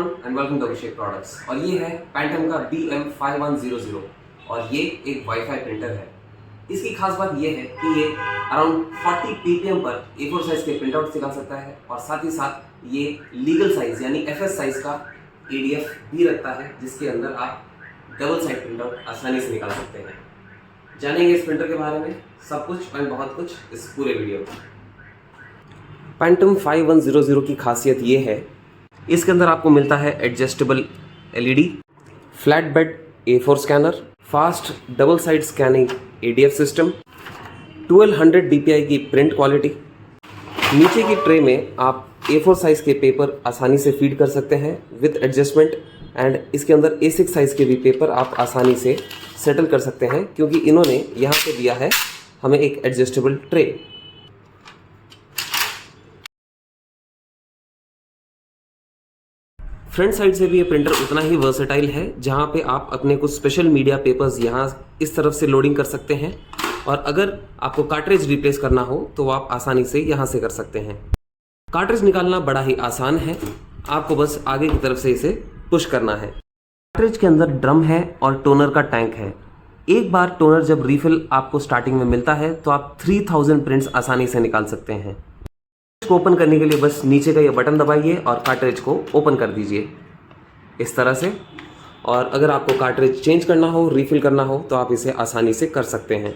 Everyone and welcome to Abhishek products. और ये है पैंटम का BM5100 और ये एक वाईफाई प्रिंटर है। इसकी खास बात ये है कि ये अराउंड 40 ppm पर A4 साइज के प्रिंट आउट निकाल सकता है और साथ ही साथ ये लीगल साइज यानी FS साइज का ADF भी रखता है, जिसके अंदर आप डबल साइड प्रिंट आउट आसानी से निकाल सकते हैं। जानेंगे इस प्रिंटर के बारे में सब कुछ और बहुत कुछ इस पूरे वीडियो में। पैंटम 5100 की खासियत ये है, इसके अंदर आपको मिलता है adjustable LED, flat bed A4 scanner, fast double side scanning ADF system, 1200 DPI की प्रिंट क्वालिटी। नीचे की ट्रे में आप A4 साइज के पेपर आसानी से फीड कर सकते हैं विद एडजस्टमेंट, एंड इसके अंदर A6 साइज के भी पेपर आप आसानी से सेटल कर सकते हैं, क्योंकि इन्होंने यहाँ पे दिया है हमें एक एडजस्टेबल ट्रे। फ्रंट साइड से भी ये प्रिंटर उतना ही वर्सेटाइल है, जहाँ पे आप अपने कुछ स्पेशल मीडिया पेपर्स यहाँ इस तरफ से लोडिंग कर सकते हैं, और अगर आपको कार्ट्रिज रिप्लेस करना हो तो आप आसानी से यहाँ से कर सकते हैं। कार्ट्रिज निकालना बड़ा ही आसान है, आपको बस आगे की तरफ से इसे पुश करना है। कार्ट्रिज के अंदर ड्रम है और टोनर का टैंक है। एक बार टोनर जब रिफिल आपको स्टार्टिंग में मिलता है तो आप 3000 प्रिंट्स आसानी से निकाल सकते हैं। को ओपन करने के लिए बस नीचे का ये बटन दबाइए और कार्ट्रिज को ओपन कर दीजिए इस तरह से। और अगर आपको कार्ट्रिज चेंज करना हो, रिफिल करना हो, तो आप इसे आसानी से कर सकते हैं।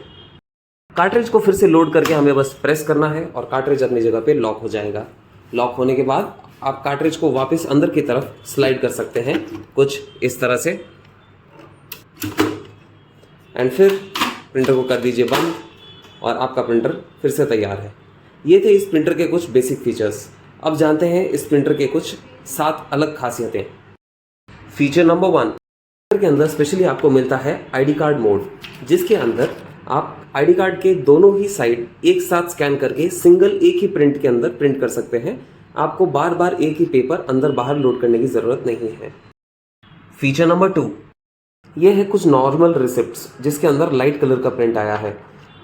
कार्ट्रिज को फिर से लोड करके हमें बस प्रेस करना है और कार्ट्रिज अपनी जगह पे लॉक हो जाएगा। लॉक होने के बाद आप कार्ट्रिज को वापस अंदर की तरफ स्लाइड कर सकते हैं कुछ इस तरह से, एंड फिर प्रिंटर को कर दीजिए बंद और आपका प्रिंटर फिर से तैयार है। ये थे इस प्रिंटर के कुछ बेसिक फीचर्स। अब जानते हैं इस प्रिंटर के कुछ 7 अलग खासियतें। फीचर नंबर 1, प्रिंटर के अंदर स्पेशली आपको मिलता है ID कार्ड मोड, जिसके अंदर आप ID कार्ड के दोनों ही साइड एक साथ स्कैन करके सिंगल एक ही प्रिंट के अंदर प्रिंट कर सकते हैं। आपको बार बार एक ही पेपर अंदर बाहर लोड करने की ज़रूरत नहीं है। फीचर नंबर 2, ये है कुछ नॉर्मल रिसिप्ट्स जिसके अंदर लाइट कलर का प्रिंट आया है।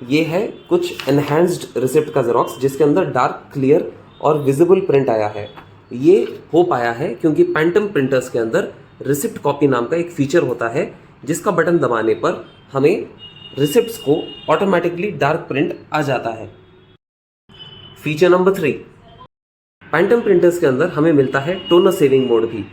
ये है कुछ एनहांस्ड रिसिप्ट का जेरोक्स जिसके अंदर डार्क, क्लियर और विजिबल प्रिंट आया है। ये हो पाया है क्योंकि पैंटम प्रिंटर्स के अंदर रिसिप्ट कॉपी नाम का एक फीचर होता है, जिसका बटन दबाने पर हमें रिसिप्ट्स को ऑटोमेटिकली डार्क प्रिंट आ जाता है। फीचर नंबर 3, पैंटम प्रिंटर्स के अंदर हमें मिलता है टोनर सेविंग मोड भी।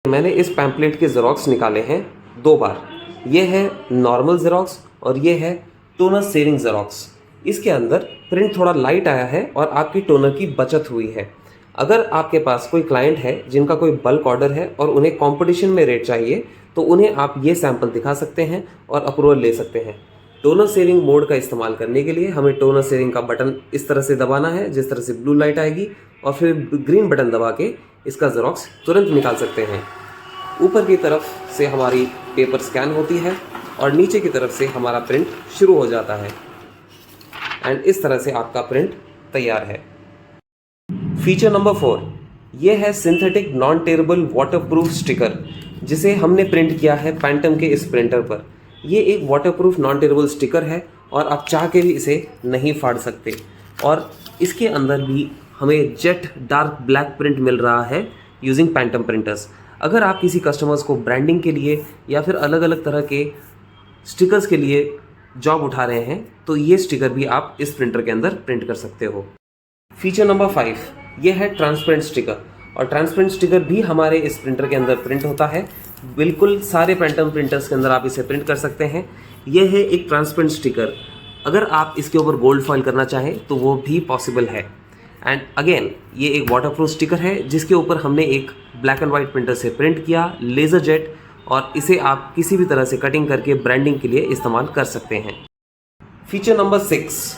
मैंने इस पैम्पलेट के जेरोक्स निकाले हैं 2 बार। ये है नॉर्मल जेरोक्स और ये है टोनर सेविंग जेरोक्स। इसके अंदर प्रिंट थोड़ा लाइट आया है और आपकी टोनर की बचत हुई है। अगर आपके पास कोई क्लाइंट है जिनका कोई बल्क ऑर्डर है और उन्हें कंपटीशन में रेट चाहिए, तो उन्हें आप ये सैंपल दिखा सकते हैं और अप्रूवल ले सकते हैं। टोनर सेविंग मोड का इस्तेमाल करने के लिए हमें टोनर सेविंग का बटन इस तरह से दबाना है, जिस तरह से ब्लू लाइट आएगी, और फिर ग्रीन बटन दबा के इसका जेरोक्स तुरंत निकाल सकते हैं। ऊपर की तरफ से हमारी पेपर स्कैन होती है और नीचे की तरफ से हमारा प्रिंट शुरू हो जाता है, एंड इस तरह से आपका प्रिंट तैयार है। फीचर नंबर 4, ये है सिंथेटिक नॉन-टेरेबल वाटरप्रूफ स्टिकर, जिसे हमने प्रिंट किया है पैंटम के इस प्रिंटर पर। ये एक वाटरप्रूफ नॉन-टेरेबल स्टिकर है और आप चाह के भी इसे नहीं फाड़ सकते, और इसके अंदर भी हमें जेट डार्क ब्लैक प्रिंट मिल रहा है यूजिंग पैंटम प्रिंटर्स। अगर आप किसी कस्टमर्स को ब्रांडिंग के लिए या फिर अलग अलग तरह के स्टिकर्स के लिए जॉब उठा रहे हैं, तो ये स्टिकर भी आप इस प्रिंटर के अंदर प्रिंट कर सकते हो। फीचर नंबर 5, ये है ट्रांसपेरेंट स्टिकर, और ट्रांसपेरेंट स्टिकर भी हमारे इस प्रिंटर के अंदर प्रिंट होता है। बिल्कुल सारे पैंटम प्रिंटर्स के अंदर आप इसे प्रिंट कर सकते हैं। यह है एक ट्रांसपेरेंट स्टिकर। अगर आप इसके ऊपर गोल्ड फॉइल करना चाहें तो वो भी पॉसिबल है। एंड अगेन ये एक वाटरप्रूफ स्टिकर है जिसके ऊपर हमने एक ब्लैक एंड वाइट प्रिंटर से प्रिंट किया, लेज़र जेट, और इसे आप किसी भी तरह से कटिंग करके ब्रांडिंग के लिए इस्तेमाल कर सकते हैं। फीचर नंबर 6,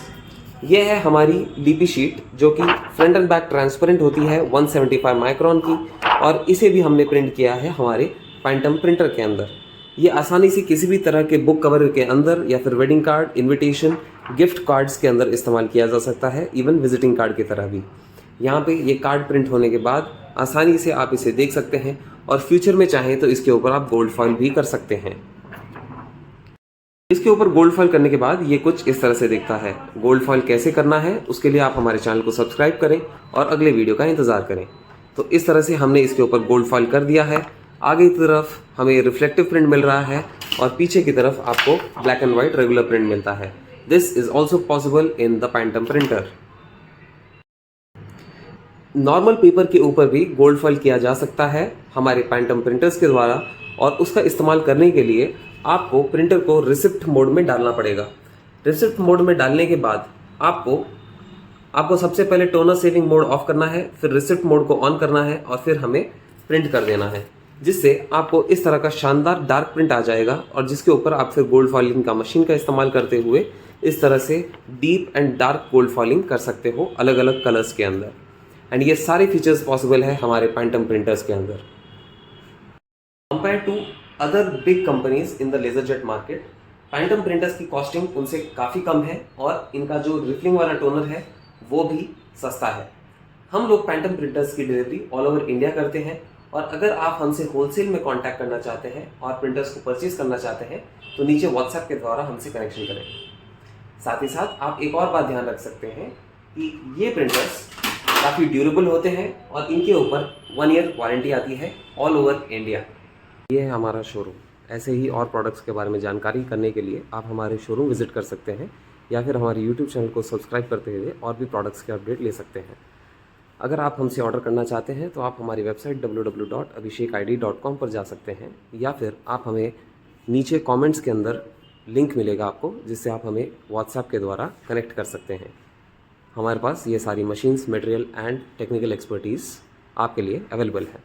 ये है हमारी डीपी शीट, जो कि फ्रंट एंड बैक ट्रांसपेरेंट होती है 175 माइक्रोन की, और इसे भी हमने प्रिंट किया है हमारे पैंटम प्रिंटर के अंदर। ये आसानी से किसी भी तरह के बुक कवर के अंदर या फिर wedding card, invitation, gift cards के अंदर इस्तेमाल किया जा सकता है, इवन विजिटिंग कार्ड की तरह भी। यहाँ पे ये कार्ड प्रिंट होने के बाद आसानी से आप इसे देख सकते हैं, और फ्यूचर में चाहें तो इसके ऊपर आप गोल्ड फॉइल भी कर सकते हैं। इसके ऊपर गोल्ड फॉइल करने के बाद ये कुछ इस तरह से दिखता है। गोल्ड फॉइल कैसे करना है उसके लिए आप हमारे चैनल को सब्सक्राइब करें और अगले वीडियो का इंतजार करें। तो इस तरह से हमने इसके ऊपर गोल्ड फॉइल कर दिया है। आगे की तरफ हमें रिफ्लेक्टिव प्रिंट मिल रहा है और पीछे की तरफ आपको black and white regular print मिलता है। This is also possible in the Pantum printer. Normal paper के ऊपर भी गोल्ड फॉइल किया जा सकता है हमारे पैंटम प्रिंटर्स के द्वारा, और उसका इस्तेमाल करने के लिए आपको प्रिंटर को रिसिप्ट मोड में डालना पड़ेगा। रिसिप्ट मोड में डालने के बाद आपको सबसे पहले टोनर सेविंग मोड ऑफ करना है, फिर रिसिप्ट मोड को ऑन करना है और फिर हमें प्रिंट कर देना है, जिससे आपको इस तरह का शानदार डार्क प्रिंट आ जाएगा और जिसके ऊपर आप फिर गोल्ड फॉइलिंग का मशीन का इस्तेमाल करते हुए इस तरह से deep and dark gold foiling कर सकते हो अलग अलग कलर्स के अंदर। एंड ये सारे फीचर्स पॉसिबल है हमारे पैंटम प्रिंटर्स के अंदर। Compare to other big companies in the laser jet market, Pantum printers की कॉस्टिंग उनसे काफ़ी कम है और इनका जो रिफिलिंग वाला टोनर है वो भी सस्ता है। हम लोग पैंटम प्रिंटर्स की डिलीवरी ऑल ओवर इंडिया करते हैं, और अगर आप हमसे होलसेल में कांटेक्ट करना चाहते हैं और प्रिंटर्स को परचेज करना चाहते हैं तो नीचे व्हाट्सएप के द्वारा हमसे कनेक्शन करें। साथ ही साथ आप एक और बात ध्यान रख सकते हैं कि ये प्रिंटर्स काफ़ी ड्यूरेबल होते हैं और इनके ऊपर 1 ईयर वारंटी आती है ऑल ओवर इंडिया। ये है हमारा शोरूम। ऐसे ही और प्रोडक्ट्स के बारे में जानकारी करने के लिए आप हमारे शोरूम विजिट कर सकते हैं या फिर हमारे यूट्यूब चैनल को सब्सक्राइब करते हुए और भी प्रोडक्ट्स के अपडेट ले सकते हैं। अगर आप हमसे ऑर्डर करना चाहते हैं तो आप हमारी वेबसाइट www.abhishekid.com पर जा सकते हैं, या फिर आप हमें नीचे कमेंट्स के अंदर लिंक मिलेगा आपको, जिससे आप हमें व्हाट्सएप के द्वारा कनेक्ट कर सकते हैं। हमारे पास ये सारी machines, material and technical expertise आपके लिए अवेलेबल है।